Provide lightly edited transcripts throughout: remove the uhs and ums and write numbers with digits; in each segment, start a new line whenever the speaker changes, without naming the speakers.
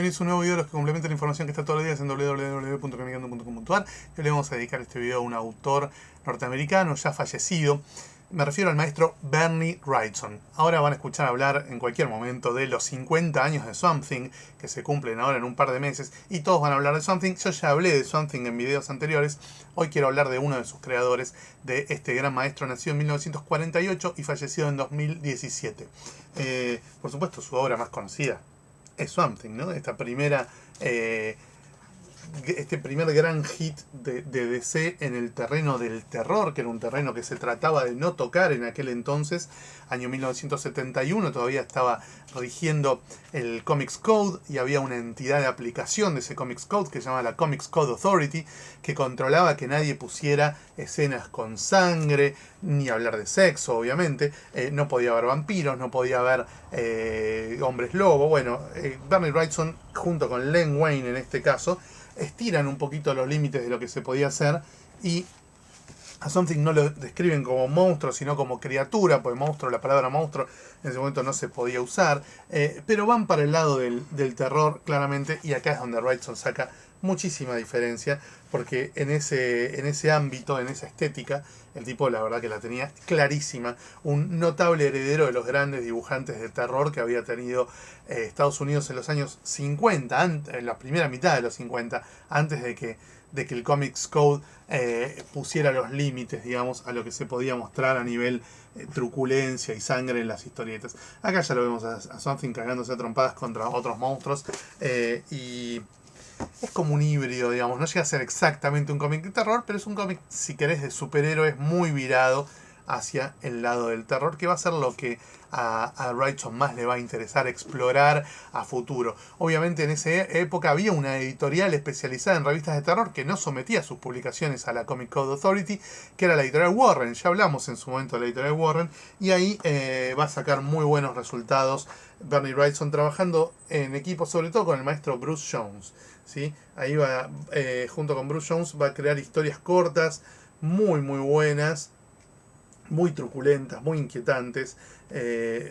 bienvenidos a un nuevo video de los que complementan la información que está todos los días en www.comicando.com.ar. Hoy le vamos a dedicar este video a un autor norteamericano ya fallecido. Me refiero al maestro Bernie Wrightson. Ahora van a escuchar hablar en cualquier momento de los 50 años de Swamp Thing, que se cumplen ahora en un par de meses, y todos van a hablar de Swamp Thing. Yo ya hablé de Swamp Thing en videos anteriores. Hoy quiero hablar de uno de sus creadores, de este gran maestro nacido en 1948 y fallecido en 2017. Por supuesto, su obra más conocida es Swamp Thing, ¿no? Este primer gran hit de DC en el terreno del terror, que era un terreno que se trataba de no tocar en aquel entonces, año 1971, todavía estaba rigiendo el Comics Code y había una entidad de aplicación de ese Comics Code que se llama la Comics Code Authority, que controlaba que nadie pusiera escenas con sangre, ni hablar de sexo, obviamente, no podía haber vampiros, no podía haber hombres lobo. Bueno, Bernie Wrightson, junto con Len Wein en este caso, estiran un poquito los límites de lo que se podía hacer, y a Swamp Thing no lo describen como monstruo, sino como criatura, porque monstruo, la palabra monstruo en ese momento no se podía usar, pero van para el lado del terror claramente, y acá es donde Wrightson saca muchísima diferencia, porque en ese ámbito, en esa estética, el tipo la verdad que la tenía clarísima, un notable heredero de los grandes dibujantes de terror que había tenido Estados Unidos en los años 50, en la primera mitad de los 50, antes de que el Comics Code pusiera los límites, digamos, a lo que se podía mostrar a nivel truculencia y sangre en las historietas. Acá ya lo vemos a Swamp Thing cagándose a trompadas contra otros monstruos, y es como un híbrido, digamos, no llega a ser exactamente un cómic de terror, pero es un cómic, si querés, de superhéroes muy virado hacia el lado del terror, que va a ser lo que a Wrightson más le va a interesar explorar a futuro. Obviamente en esa época había una editorial especializada en revistas de terror que no sometía sus publicaciones a la Comic Code Authority, que era la editorial Warren. Ya hablamos en su momento de la editorial Warren, y ahí va a sacar muy buenos resultados Bernie Wrightson, trabajando en equipo sobre todo con el maestro Bruce Jones, ¿sí? Ahí va, junto con Bruce Jones, va a crear historias cortas muy buenas, muy truculentas, muy inquietantes.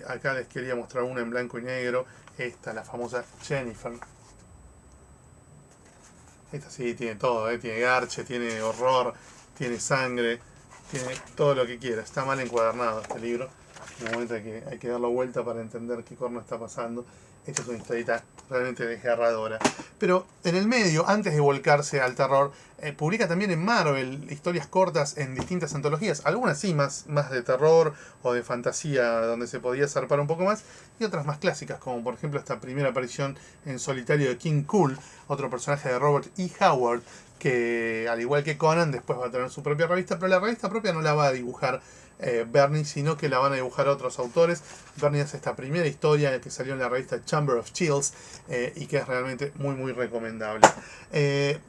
Acá les quería mostrar una en blanco y negro. Esta, la famosa Jennifer. Esta sí tiene todo, tiene garche, tiene horror, tiene sangre, tiene todo lo que quiera. Está mal encuadernado este libro. En un momento hay que darle vuelta para entender qué corno está pasando. Esta es una historieta realmente desgarradora. Pero en el medio, antes de volcarse al terror, publica también en Marvel historias cortas en distintas antologías. Algunas sí, más de terror o de fantasía, donde se podía zarpar un poco más. Y otras más clásicas, como por ejemplo esta primera aparición en solitario de King Cool, otro personaje de Robert E. Howard, que al igual que Conan después va a tener su propia revista, pero la revista propia no la va a dibujar Bernie, sino que la van a dibujar otros autores. Bernie hace esta primera historia que salió en la revista Chamber of Chills, y que es realmente muy recomendable.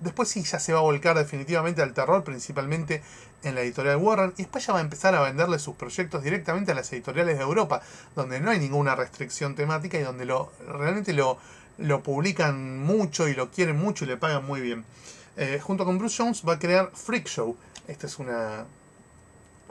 Después sí, ya se va a volcar definitivamente al terror, principalmente en la editorial Warren, y después ya va a empezar a venderle sus proyectos directamente a las editoriales de Europa, donde no hay ninguna restricción temática y donde realmente lo publican mucho y lo quieren mucho y le pagan muy bien. Junto con Bruce Jones va a crear Freak Show. Esta es una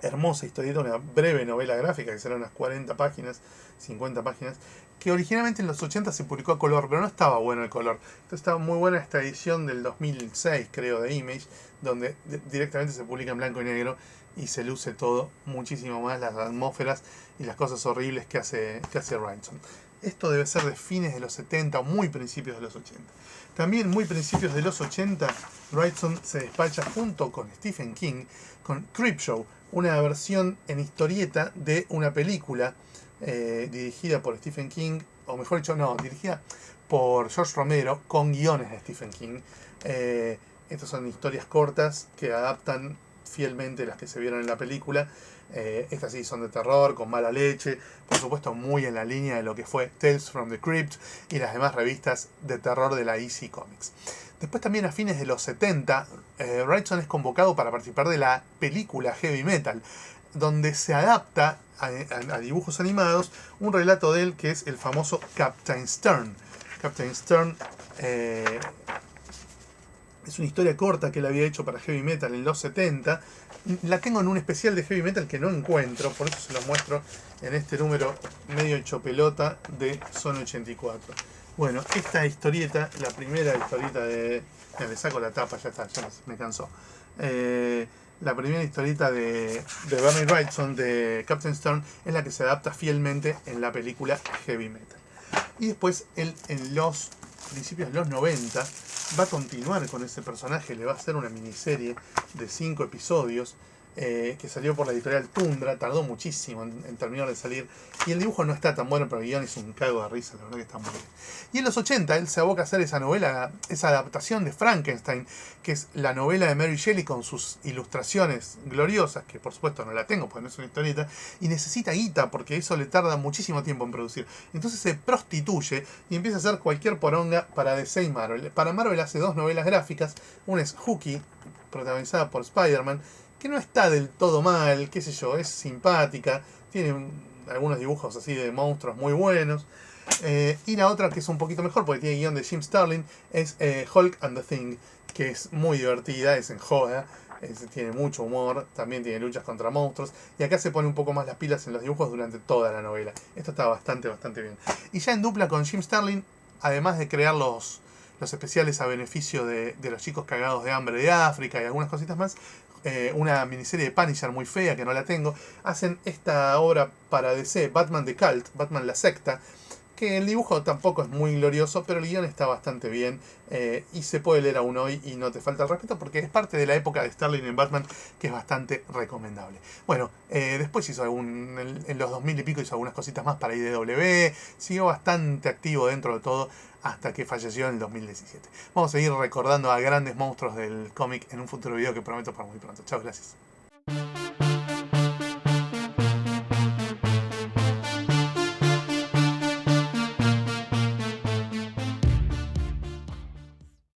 hermosa historieta, una breve novela gráfica que será unas 40 páginas, 50 páginas, que originalmente en los 80 se publicó a color, pero no estaba bueno el color. Entonces estaba muy buena esta edición del 2006, creo, de Image, donde directamente se publica en blanco y negro y se luce todo muchísimo más, las atmósferas y las cosas horribles que hace Wrightson. Esto debe ser de fines de los 70 o muy principios de los 80. También muy principios de los 80, Wrightson se despacha junto con Stephen King con Creepshow, una versión en historieta de una película dirigida por Stephen King, o mejor dicho, no, dirigida por George Romero, con guiones de Stephen King. Estas son historias cortas que adaptan fielmente las que se vieron en la película. Estas sí son de terror, con mala leche, por supuesto muy en la línea de lo que fue Tales from the Crypt y las demás revistas de terror de la EC Comics. Después también a fines de los 70, Wrightson es convocado para participar de la película Heavy Metal, donde se adapta a dibujos animados un relato de él que es el famoso Captain Stern. Captain Stern es una historia corta que él había hecho para Heavy Metal en los 70. La tengo en un especial de Heavy Metal que no encuentro, por eso se los muestro en este número medio hecho pelota de Zona 84. Bueno, esta historieta, la primera historieta de... Ya, le saco la tapa, ya está, ya me cansó. La primera historieta de Bernie Wrightson, de Captain Stern, es la que se adapta fielmente en la película Heavy Metal. Y después él en los principios de los 90 va a continuar con ese personaje, le va a hacer una miniserie de 5 episodios que salió por la editorial Tundra, tardó muchísimo en terminar de salir, y el dibujo no está tan bueno, pero el guión es un cago de risa, la verdad que está muy bien. Y en los 80 él se aboca a hacer esa novela, esa adaptación de Frankenstein, que es la novela de Mary Shelley con sus ilustraciones gloriosas, que por supuesto no la tengo porque no es una historieta, y necesita guita porque eso le tarda muchísimo tiempo en producir. Entonces se prostituye y empieza a hacer cualquier poronga para DC y Marvel. Para Marvel hace 2 novelas gráficas, una es Hooky, protagonizada por Spider-Man, que no está del todo mal, qué sé yo, es simpática, tiene algunos dibujos así de monstruos muy buenos. Y la otra, que es un poquito mejor, porque tiene guión de Jim Starlin, es Hulk and the Thing, que es muy divertida, es en joda, tiene mucho humor, también tiene luchas contra monstruos, y acá se pone un poco más las pilas en los dibujos durante toda la novela. Esto está bastante bien. Y ya en dupla con Jim Starlin, además de crear los especiales a beneficio de los chicos cagados de hambre de África y algunas cositas más, una miniserie de Punisher muy fea que no la tengo, hacen esta obra para DC, Batman The Cult, Batman la secta, que el dibujo tampoco es muy glorioso, pero el guión está bastante bien y se puede leer aún hoy y no te falta el respeto porque es parte de la época de Starlin en Batman, que es bastante recomendable. Bueno, después hizo en los 2000 y pico hizo algunas cositas más para IDW, siguió bastante activo dentro de todo hasta que falleció en el 2017. Vamos a seguir recordando a grandes monstruos del cómic en un futuro video que prometo para muy pronto. Chao, gracias.